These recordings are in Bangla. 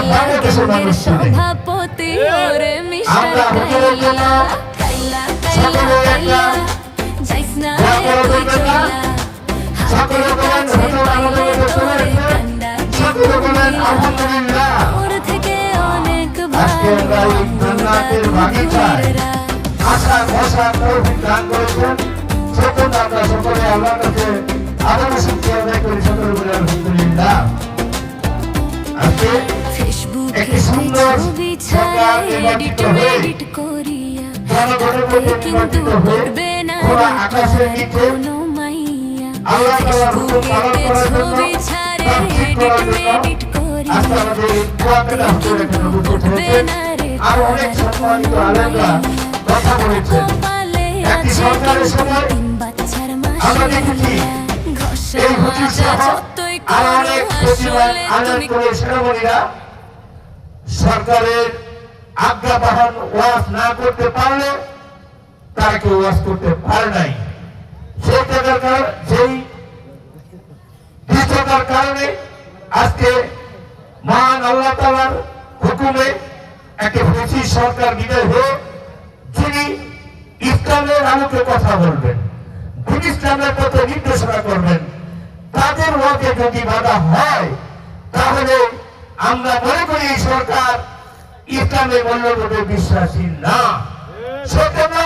বাংলাদেশের মানুষ সভাপতি ওরে মিস্টার কাইলা কাইলা কাইলা কাইলা যাইস না রে তুই চলা হাতে কাছে পাইলে তোরে কান্ডা আলহামদুলিল্লাহ ওর থেকে অনেক ভালো জান্নাতের বাগিচায় আশা ভরসা তৌফিক দান করেছেন সেজন্য আমরা সকলে আল্লাহর কাছে আবারও শুকরিয়া আদায় করি সকলে বলে আলহামদুলিল্লাহ। আজকে একটি সুন্দর সরকার নির্বাচিত হয়ে জনগণের মধ্যে নির্বাচিত হয়ে খোলা আকাশের নিচে আল্লাহ তাআলার হুকুম পালন করার জন্য ঠিক করার জন্য আজকে আমাদের কুয়াকাটা হুজুর এখানে উপস্থিত হয়েছেন। আরো অনেক সম্মানিত আলেমরা কথা বলেছেন। একটি সরকারের সময় আমরা দেখেছি এই হুজুর সহ আরো অনেক প্রতিবাদ আলেম করে সেনাবাহিনীরা সরকারের আজ্ঞা পালন ওয়াজ না করতে পারলে তারা কেউ ওয়াজ করতে পারে নাই। সেই দুষ্টতার কারণে আজকে মহান আল্লাহ তাআলার হুকুমে একটি ফ্যাসিস্ট সরকার বিদায় হয়ে যিনি ইসলামের আলোকে কথা বলবেন, যিনি ইসলামের পথে নির্দেশনা করবেন, তাদের ওয়াজে যদি বাধা হয় তাহলে আমরা মনে করি এই সরকার ইসলামের মূল্যবোধে বিশ্বাসী না। সেজন্য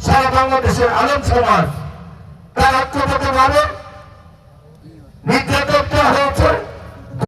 সারা বাংলাদেশের আলেম সমাজ তার ঐক্যবদ্ধভাবে নির্যাতন হয়েছে